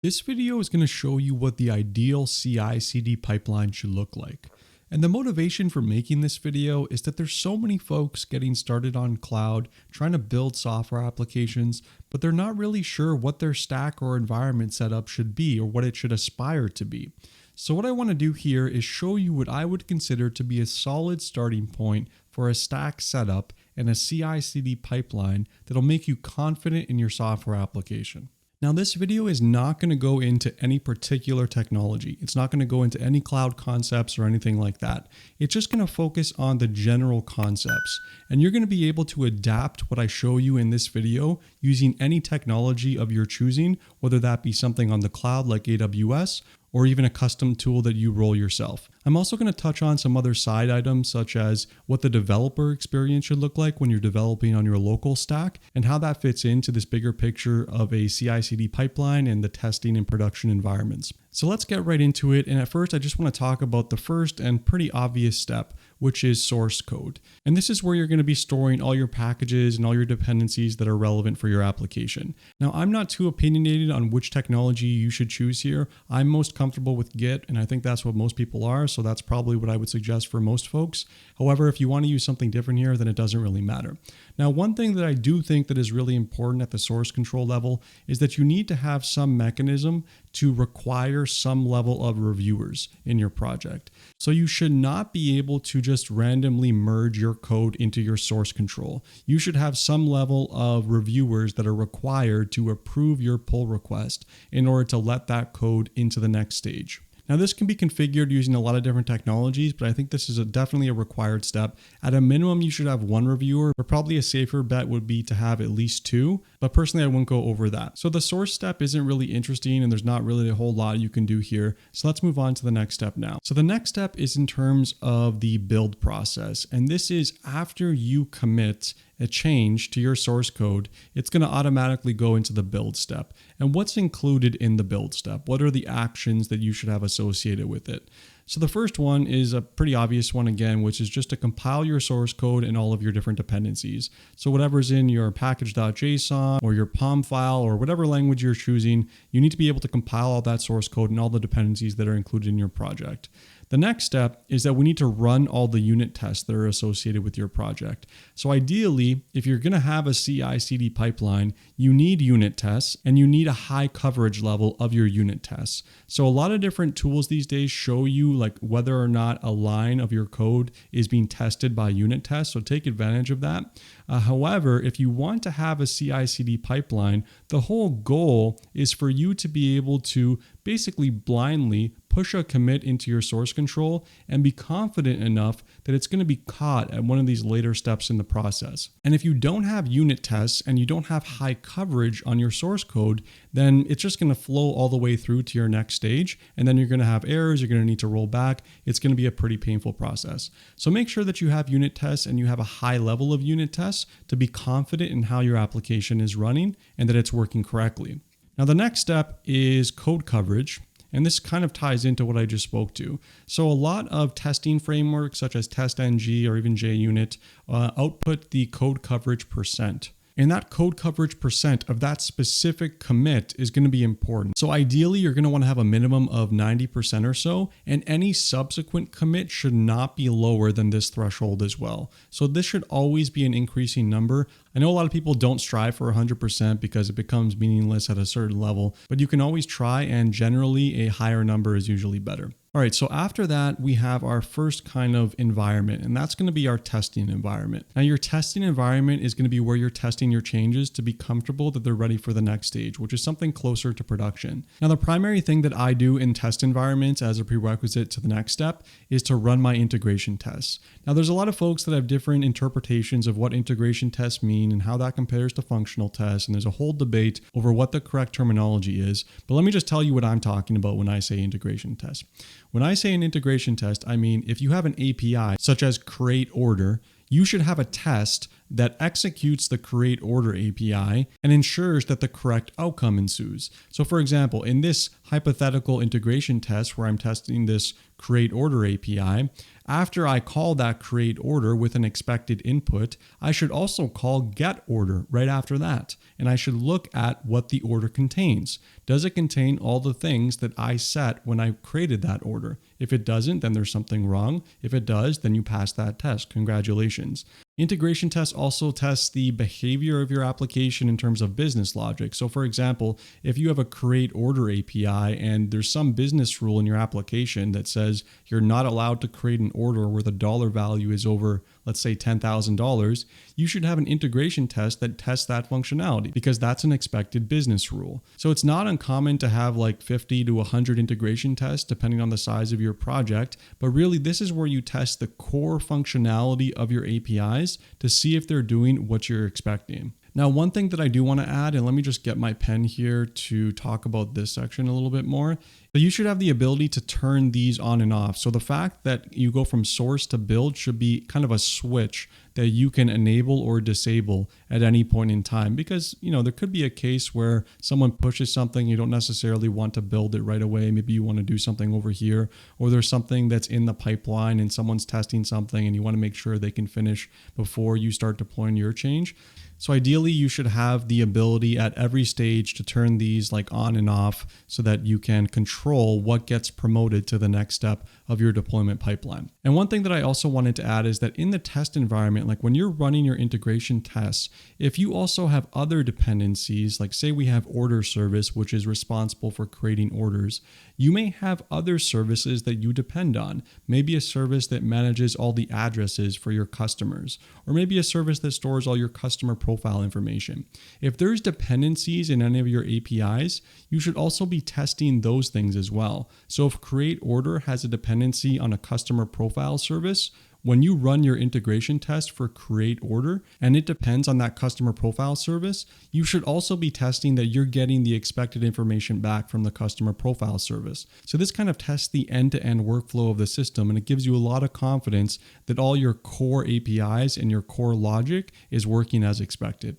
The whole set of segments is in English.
This video is going to show you what the ideal CI/CD pipeline should look like. And the motivation for making this video is that there's so many folks getting started on cloud, trying to build software applications, but they're not really sure what their stack or environment setup should be or what it should aspire to be. So what I want to do here is show you what I would consider to be a solid starting point for a stack setup and a CI/CD pipeline that'll make you confident in your software application. Now, this video is not going to go into any particular technology. It's not going to go into any cloud concepts or anything like that. It's just going to focus on the general concepts. And you're going to be able to adapt what I show you in this video using any technology of your choosing, whether that be something on the cloud like AWS, or even a custom tool that you roll yourself. I'm also going to touch on some other side items such as what the developer experience should look like when you're developing on your local stack and how that fits into this bigger picture of a CI/CD pipeline and the testing and production environments. So let's get right into it. And at first, I just want to talk about the first and pretty obvious step, which is source code. And this is where you're going to be storing all your packages and all your dependencies that are relevant for your application. Now, I'm not too opinionated on which technology you should choose here. I'm most comfortable with Git, and I think that's what most people are. So that's probably what I would suggest for most folks. However, if you want to use something different here, then it doesn't really matter. Now, one thing that I do think that is really important at the source control level is that you need to have some mechanism to require some level of reviewers in your project. So you should not be able to just randomly merge your code into your source control. You should have some level of reviewers that are required to approve your pull request in order to let that code into the next stage. Now, this can be configured using a lot of different technologies, but I think this is definitely a required step. At a minimum, you should have one reviewer, but probably a safer bet would be to have at least two. But personally, I wouldn't go over that. So the source step isn't really interesting, and there's not really a whole lot you can do here. So let's move on to the next step now. So the next step is in terms of the build process. And this is after you commit a change to your source code, it's going to automatically go into the build step. And what's included in the build step? What are the actions that you should have associated with it? So the first one is a pretty obvious one again, which is just to compile your source code and all of your different dependencies. So whatever's in your package.json or your POM file or whatever language you're choosing, you need to be able to compile all that source code and all the dependencies that are included in your project. The next step is that we need to run all the unit tests that are associated with your project. So ideally, if you're going to have a CI/CD pipeline, you need unit tests and you need a high coverage level of your unit tests. So a lot of different tools these days show you like whether or not a line of your code is being tested by unit tests. So take advantage of that. However, if you want to have a CI/CD pipeline, the whole goal is for you to be able to basically blindly push a commit into your source control and be confident enough that it's going to be caught at one of these later steps in the process. And if you don't have unit tests and you don't have high coverage on your source code, then it's just going to flow all the way through to your next stage. And then you're going to have errors. You're going to need to roll back. It's going to be a pretty painful process. So make sure that you have unit tests and you have a high level of unit tests to be confident in how your application is running and that it's working correctly. Now, the next step is code coverage. And this kind of ties into what I just spoke to. So a lot of testing frameworks such as TestNG or even JUnit output the code coverage percent. And that code coverage percent of that specific commit is going to be important. So ideally, you're going to want to have a minimum of 90% or so, and any subsequent commit should not be lower than this threshold as well. So this should always be an increasing number. I know a lot of people don't strive for 100% because it becomes meaningless at a certain level, but you can always try, and generally a higher number is usually better. All right, so after that, we have our first kind of environment, and that's going to be our testing environment. Now, your testing environment is going to be where you're testing your changes to be comfortable that they're ready for the next stage, which is something closer to production. Now, the primary thing that I do in test environments as a prerequisite to the next step is to run my integration tests. Now, there's a lot of folks that have different interpretations of what integration tests mean and how that compares to functional tests, and there's a whole debate over what the correct terminology is. But let me just tell you what I'm talking about when I say integration test. When I say an integration test, I mean if you have an API such as create order, you should have a test that executes the create order API and ensures that the correct outcome ensues. So for example, in this hypothetical integration test where I'm testing this create order API, after I call that create order with an expected input, I should also call get order right after that. And I should look at what the order contains. Does it contain all the things that I set when I created that order? If it doesn't, then there's something wrong. If it does, then you pass that test. Congratulations. Integration tests also test the behavior of your application in terms of business logic. So for example, if you have a create order API and there's some business rule in your application that says you're not allowed to create an order where the dollar value is over, let's say $10,000, you should have an integration test that tests that functionality because that's an expected business rule. So it's not uncommon to have like 50 to 100 integration tests depending on the size of your project, but really this is where you test the core functionality of your APIs to see if they're doing what you're expecting. Now, one thing that I do want to add, and let me just get my pen here to talk about this section a little bit more. So you should have the ability to turn these on and off. So the fact that you go from source to build should be kind of a switch that you can enable or disable at any point in time, because there could be a case where someone pushes something, you don't necessarily want to build it right away. Maybe you want to do something over here, or there's something that's in the pipeline and someone's testing something and you want to make sure they can finish before you start deploying your change. So ideally, you should have the ability at every stage to turn these like on and off so that you can control what gets promoted to the next step of your deployment pipeline. And one thing that I also wanted to add is that in the test environment, like when you're running your integration tests, if you also have other dependencies, like say we have order service, which is responsible for creating orders, you may have other services that you depend on. Maybe a service that manages all the addresses for your customers, or maybe a service that stores all your customer profile information. If there's dependencies in any of your APIs, you should also be testing those things as well. So if create order has a dependency on a customer profile service, when you run your integration test for create order and it depends on that customer profile service, you should also be testing that you're getting the expected information back from the customer profile service. So this kind of tests the end-to-end workflow of the system, and it gives you a lot of confidence that all your core APIs and your core logic is working as expected.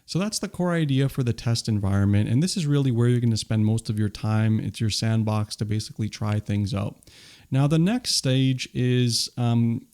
So that's the core idea for the test environment, and this is really where you're going to spend most of your time. It's your sandbox to basically try things out. Now, the next stage is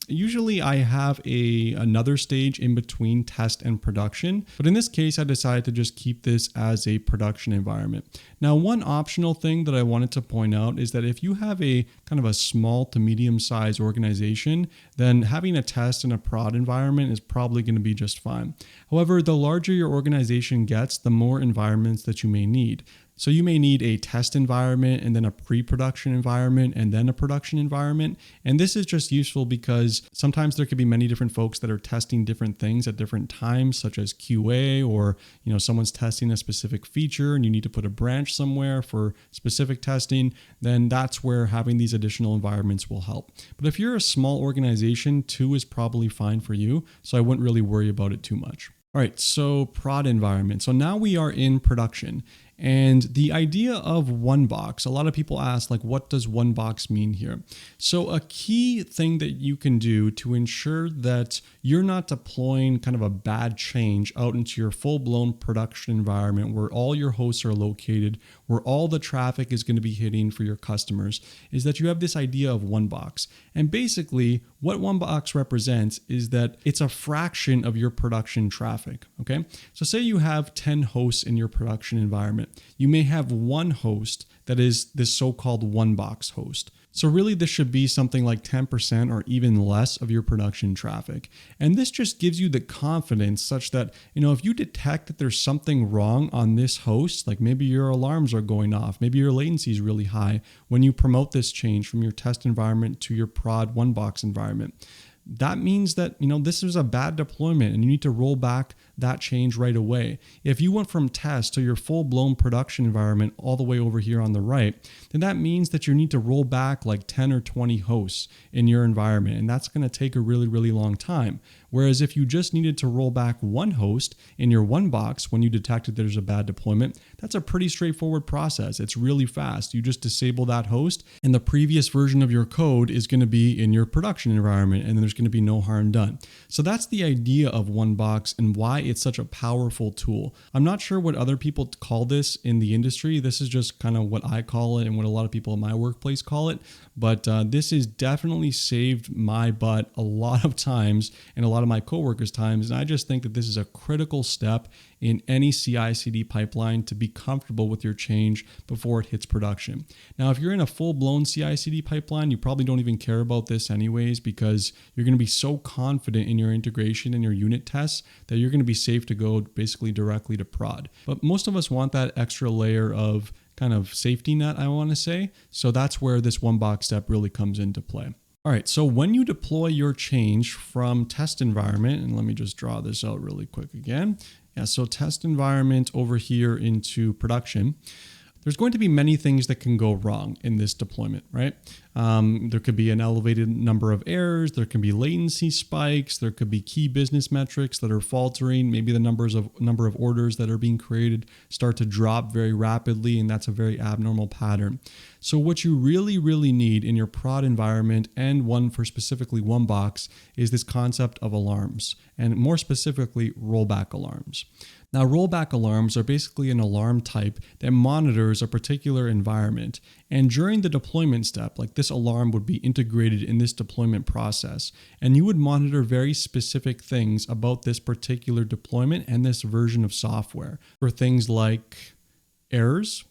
usually I have another stage in between test and production, but in this case, I decided to just keep this as a production environment. Now, one optional thing that I wanted to point out is that if you have a kind of a small to medium sized organization, then having a test in a prod environment is probably going to be just fine. However, the larger your organization gets, the more environments that you may need. So you may need a test environment and then a pre-production environment and then a production environment. And this is just useful because sometimes there could be many different folks that are testing different things at different times, such as QA, or someone's testing a specific feature and you need to put a branch somewhere for specific testing. Then that's where having these additional environments will help. But if you're a small organization, 2 is probably fine for you. So I wouldn't really worry about it too much. All right, so prod environment. So now we are in production. And the idea of one box, a lot of people ask, like, what does one box mean here? So a key thing that you can do to ensure that you're not deploying kind of a bad change out into your full-blown production environment where all your hosts are located, where all the traffic is going to be hitting for your customers, is that you have this idea of one box. And basically, what one box represents is that it's a fraction of your production traffic, okay? So say you have 10 hosts in your production environment. You may have one host that is this so-called one box host. So really this should be something like 10% or even less of your production traffic. And this just gives you the confidence such that, if you detect that there's something wrong on this host, like maybe your alarms are going off, maybe your latency is really high when you promote this change from your test environment to your prod one box environment. That means that, this is a bad deployment and you need to roll back that change right away. If you went from test to your full-blown production environment all the way over here on the right, then that means that you need to roll back like 10 or 20 hosts in your environment. And that's going to take a really, really long time. Whereas if you just needed to roll back one host in your one box when you detected there's a bad deployment, that's a pretty straightforward process. It's really fast. You just disable that host and the previous version of your code is going to be in your production environment, and then there's going to be no harm done. So that's the idea of one box and why it's such a powerful tool. I'm not sure what other people call this in the industry. This is just kind of what I call it and what a lot of people in my workplace call it. But this has definitely saved my butt a lot of times and a lot of my coworkers' times. And I just think that this is a critical step in any CI/CD pipeline to be comfortable with your change before it hits production. Now, if you're in a full-blown CI/CD pipeline, you probably don't even care about this anyways, because you're going to be so confident in your integration and your unit tests that you're going to be safe to go basically directly to prod. But most of us want that extra layer of kind of safety net, I want to say. So that's where this one box step really comes into play. All right, so when you deploy your change from test environment, and let me just draw this out really quick again. Yeah, so test environment over here into production. There's going to be many things that can go wrong in this deployment, right? There could be an elevated number of errors. There can be latency spikes. There could be key business metrics that are faltering. Maybe the number of orders that are being created start to drop very rapidly, and that's a very abnormal pattern. So what you really, really need in your prod environment, and one for specifically one box, is this concept of alarms, and more specifically, rollback alarms. Now, rollback alarms are basically an alarm type that monitors a particular environment. And during the deployment step, like this alarm would be integrated in this deployment process. And you would monitor very specific things about this particular deployment and this version of software for things like errors,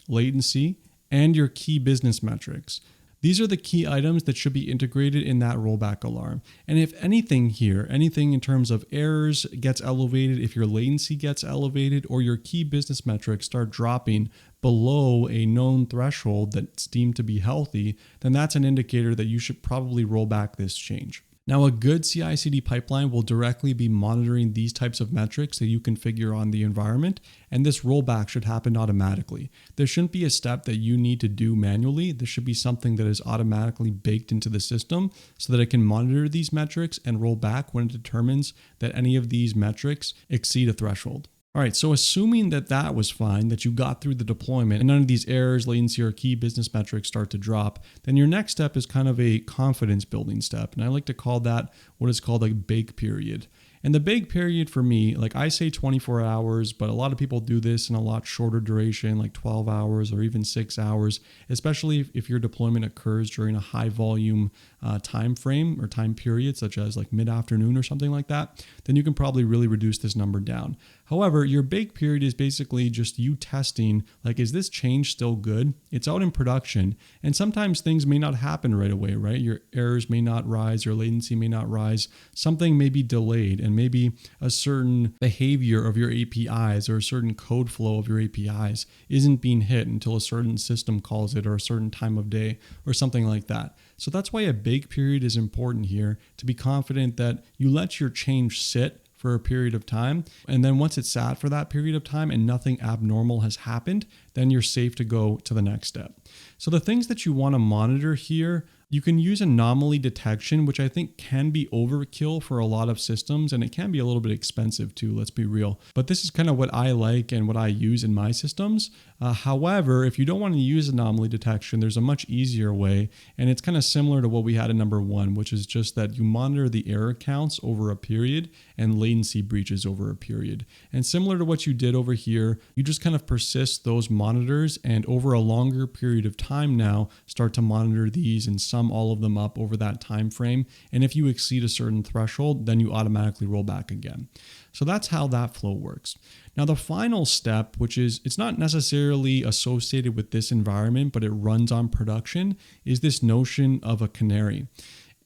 latency, and your key business metrics. These are the key items that should be integrated in that rollback alarm. And if anything here, anything in terms of errors gets elevated, if your latency gets elevated, or your key business metrics start dropping below a known threshold that's deemed to be healthy, then that's an indicator that you should probably roll back this change. Now, a good CI/CD pipeline will directly be monitoring these types of metrics that you configure on the environment, and this rollback should happen automatically. There shouldn't be a step that you need to do manually. This should be something that is automatically baked into the system so that it can monitor these metrics and roll back when it determines that any of these metrics exceed a threshold. All right, so assuming that that was fine, that you got through the deployment and none of these errors, latency, or key business metrics start to drop, then your next step is kind of a confidence building step. And I like to call that what is called a bake period. And the bake period for me, like I say 24 hours, but a lot of people do this in a lot shorter duration, like 12 hours or even 6 hours, especially if your deployment occurs during a high volume time frame or time period, such as like mid-afternoon or something like that, then you can probably really reduce this number down. However, your bake period is basically just you testing, like, is this change still good? It's out in production, and sometimes things may not happen right away, right? Your errors may not rise, your latency may not rise, something may be delayed, and maybe a certain behavior of your APIs or a certain code flow of your APIs isn't being hit until a certain system calls it or a certain time of day or something like that. So that's why a bake period is important here, to be confident that you let your change sit for a period of time. And then once it's sat for that period of time and nothing abnormal has happened, then you're safe to go to the next step. So the things that you want to monitor here, you can use anomaly detection, which I think can be overkill for a lot of systems, and it can be a little bit expensive too, let's be real. But this is kind of what I like and what I use in my systems. However, if you don't want to use anomaly detection, there's a much easier way, and it's kind of similar to what we had in number 1, which is just that you monitor the error counts over a period and latency breaches over a period. And similar to what you did over here, you just kind of persist those monitors, and over a longer period of time now, start to monitor these and sum all of them up over that time frame. And if you exceed a certain threshold, then you automatically roll back again. So that's how that flow works. Now, the final step, which is, it's not necessarily associated with this environment, but it runs on production, is this notion of a canary.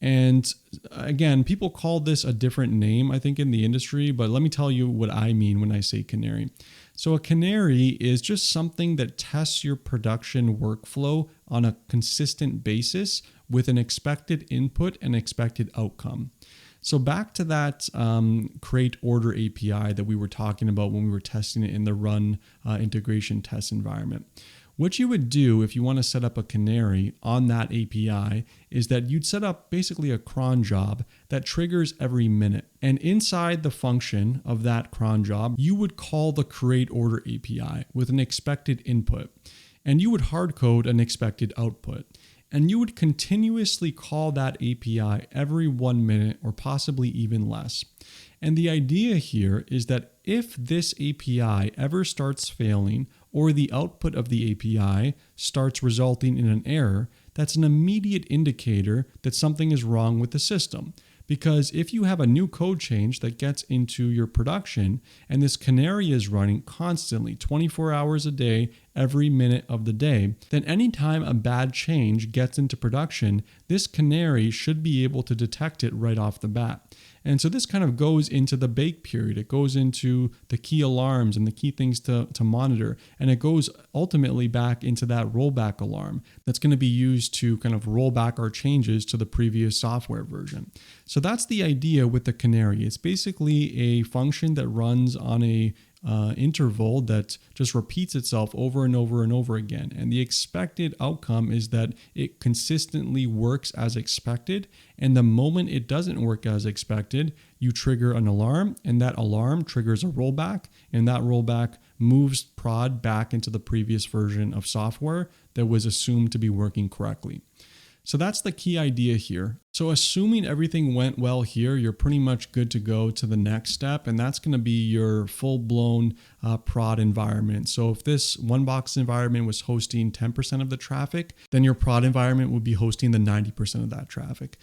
And again, people call this a different name, I think, in the industry, but let me tell you what I mean when I say canary. So a canary is just something that tests your production workflow on a consistent basis with an expected input and expected outcome. So back to that create order API that we were talking about when we were testing it in the run integration test environment. What you would do if you want to set up a canary on that API is that you'd set up basically a cron job that triggers every minute. And inside the function of that cron job, you would call the create order API with an expected input. And you would hard code an expected output. And you would continuously call that API every 1 minute or possibly even less. And the idea here is that if this API ever starts failing or the output of the API starts resulting in an error, that's an immediate indicator that something is wrong with the system. Because if you have a new code change that gets into your production and this canary is running constantly 24 hours a day, every minute of the day, then anytime a bad change gets into production, this canary should be able to detect it right off the bat. And so this kind of goes into the bake period. It goes into the key alarms and the key things to monitor. And it goes ultimately back into that rollback alarm that's going to be used to kind of roll back our changes to the previous software version. So that's the idea with the canary. It's basically a function that runs on a interval that just repeats itself over and over and over again. And the expected outcome is that it consistently works as expected. And the moment it doesn't work as expected, you trigger an alarm, and that alarm triggers a rollback, and that rollback moves prod back into the previous version of software that was assumed to be working correctly. So that's the key idea here. So assuming everything went well here, you're pretty much good to go to the next step, and that's going to be your full-blown prod environment. So if this one-box environment was hosting 10% of the traffic, then your prod environment would be hosting the 90% of that traffic.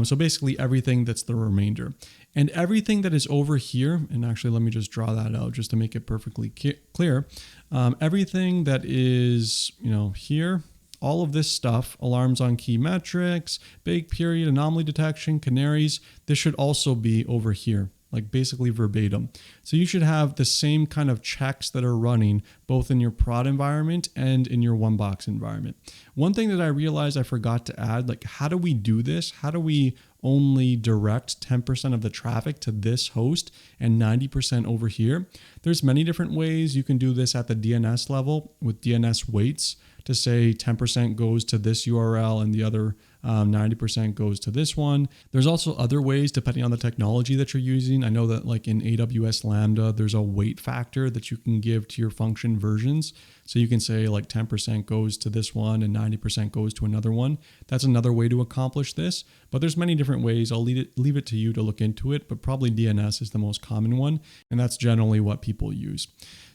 So basically everything that's the remainder. And everything that is over here, and actually let me just draw that out just to make it perfectly clear. Everything that is, here, all of this stuff, alarms on key metrics, bake period, anomaly detection, canaries, this should also be over here, like basically verbatim. So you should have the same kind of checks that are running both in your prod environment and in your one-box environment. One thing that I realized I forgot to add, like how do we do this? How do we only direct 10% of the traffic to this host and 90% over here? There's many different ways. You can do this at the DNS level with DNS weights to say 10% goes to this URL and the other 90% goes to this one. There's also other ways depending on the technology that you're using. I know that like in AWS Lambda, there's a weight factor that you can give to your function versions. So you can say like 10% goes to this one and 90% goes to another one. That's another way to accomplish this, but there's many different ways. I'll leave it to you to look into it, but probably DNS is the most common one. And that's generally what people use.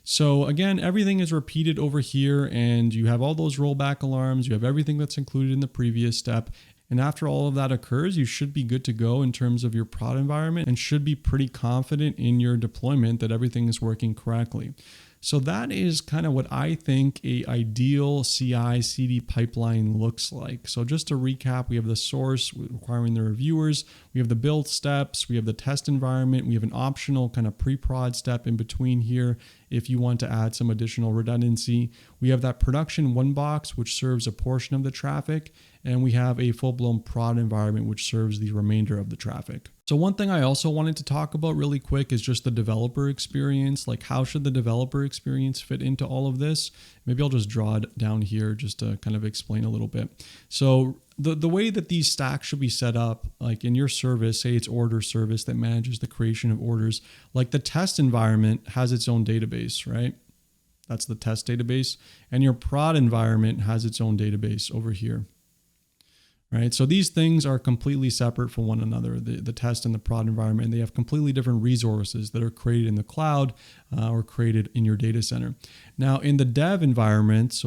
So again, everything is repeated over here and you have all those rollback alarms. You have everything that's included in the previous step. And after all of that occurs, you should be good to go in terms of your prod environment and should be pretty confident in your deployment that everything is working correctly. So that is kind of what I think a ideal CI/CD pipeline looks like. So just to recap, we have the source requiring the reviewers, we have the build steps, we have the test environment, we have an optional kind of pre-prod step in between here if you want to add some additional redundancy. We have that production one box, which serves a portion of the traffic, and we have a full-blown prod environment, which serves the remainder of the traffic. So one thing I also wanted to talk about really quick is just the developer experience. Like how should the developer experience fit into all of this? Maybe I'll just draw it down here just to kind of explain a little bit. So the way that these stacks should be set up, like in your service, say it's order service that manages the creation of orders, like the test environment has its own database, right? That's the test database. And your prod environment has its own database over here. Right? So these things are completely separate from one another, the test and the prod environment. They have completely different resources that are created in the cloud or created in your data center. Now in the dev environment,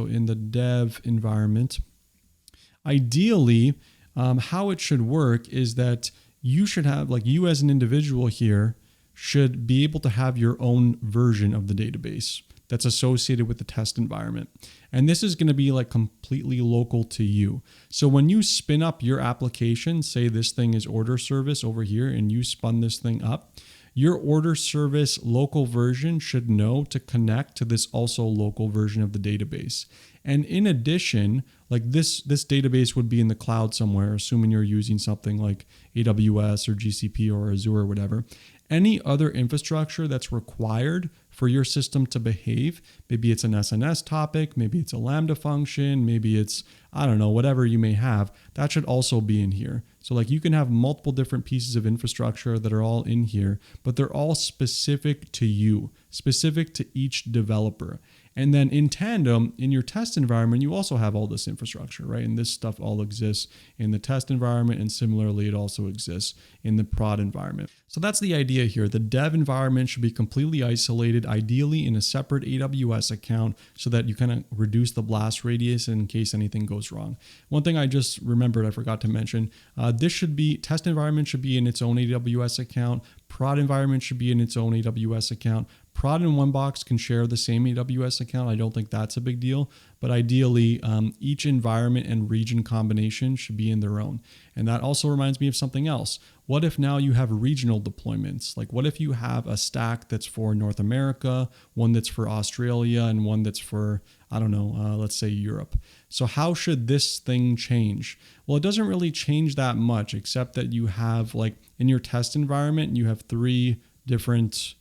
ideally, how it should work is that you should have, like you as an individual here, should be able to have your own version of the database that's associated with the test environment. And this is going to be like completely local to you. So when you spin up your application, say this thing is order service over here and you spun this thing up, your order service local version should know to connect to this also local version of the database. And in addition, like this database would be in the cloud somewhere, assuming you're using something like AWS or GCP or Azure or whatever. Any other infrastructure that's required for your system to behave, maybe it's an SNS topic, maybe it's a Lambda function, maybe it's, I don't know, whatever you may have, that should also be in here. So like you can have multiple different pieces of infrastructure that are all in here, but they're all specific to you, specific to each developer. And then in tandem, in your test environment, you also have all this infrastructure, right? And this stuff all exists in the test environment, and similarly, it also exists in the prod environment. So that's the idea here. The dev environment should be completely isolated, ideally in a separate AWS account, so that you kind of reduce the blast radius in case anything goes wrong. One thing I just remembered, I forgot to mention, test environment should be in its own AWS account. Prod environment should be in its own AWS account. Prod and OneBox can share the same AWS account. I don't think that's a big deal, but ideally each environment and region combination should be in their own. And that also reminds me of something else. What if now you have regional deployments? Like what if you have a stack that's for North America, one that's for Australia, and one that's for, I don't know, let's say Europe. So how should this thing change? Well, it doesn't really change that much, except that you have, like in your test environment, you have 3 different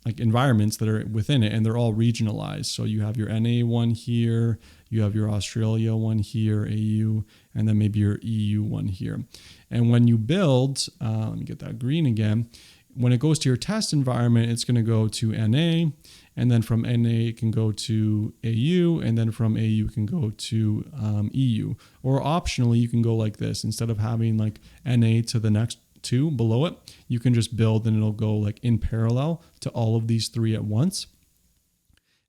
like environments that are within it, and they're all regionalized. So you have your NA one here, you have your Australia one here, AU, and then maybe your EU one here. And when you build, let me get that green again. When it goes to your test environment, it's going to go to NA, and then from NA it can go to AU, and then from AU it can go to EU. Or optionally, you can go like this. Instead of having like NA to the next 2 below it, you can just build and it'll go like in parallel to all of these 3 at once.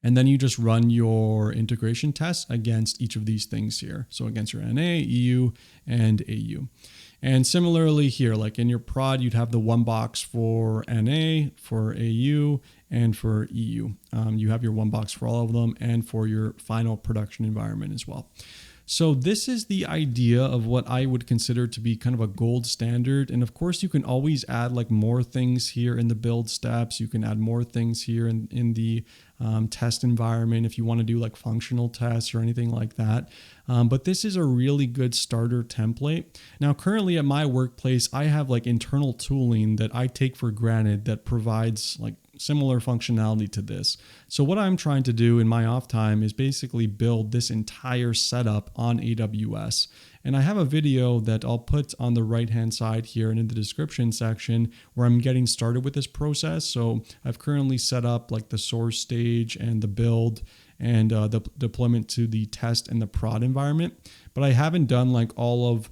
And then you just run your integration tests against each of these things here. So against your NA, EU, and AU. And similarly here, like in your prod, you'd have the one box for NA, for AU, and for EU. You have your one box for all of them and for your final production environment as well. So this is the idea of what I would consider to be kind of a gold standard. And of course, you can always add like more things here in the build steps. You can add more things here in the test environment if you want to do like functional tests or anything like that. But this is a really good starter template. Now, currently at my workplace, I have like internal tooling that I take for granted that provides like similar functionality to this. So what I'm trying to do in my off time is basically build this entire setup on AWS. And I have a video that I'll put on the right-hand side here and in the description section where I'm getting started with this process. So I've currently set up like the source stage and the build and the deployment to the test and the prod environment. But I haven't done like all of,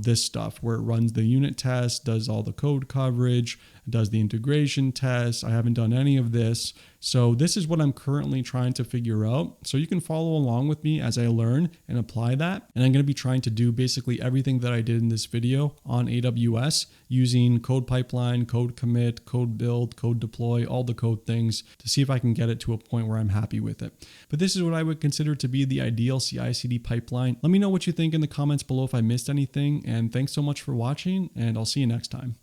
this stuff where it runs the unit test, does all the code coverage, does the integration test. I haven't done any of this. So this is what I'm currently trying to figure out. So you can follow along with me as I learn and apply that. And I'm going to be trying to do basically everything that I did in this video on AWS using code pipeline, code commit, code build, code deploy, all the code things to see if I can get it to a point where I'm happy with it. But this is what I would consider to be the ideal CI/CD pipeline. Let me know what you think in the comments below if I missed anything. And thanks so much for watching, and I'll see you next time.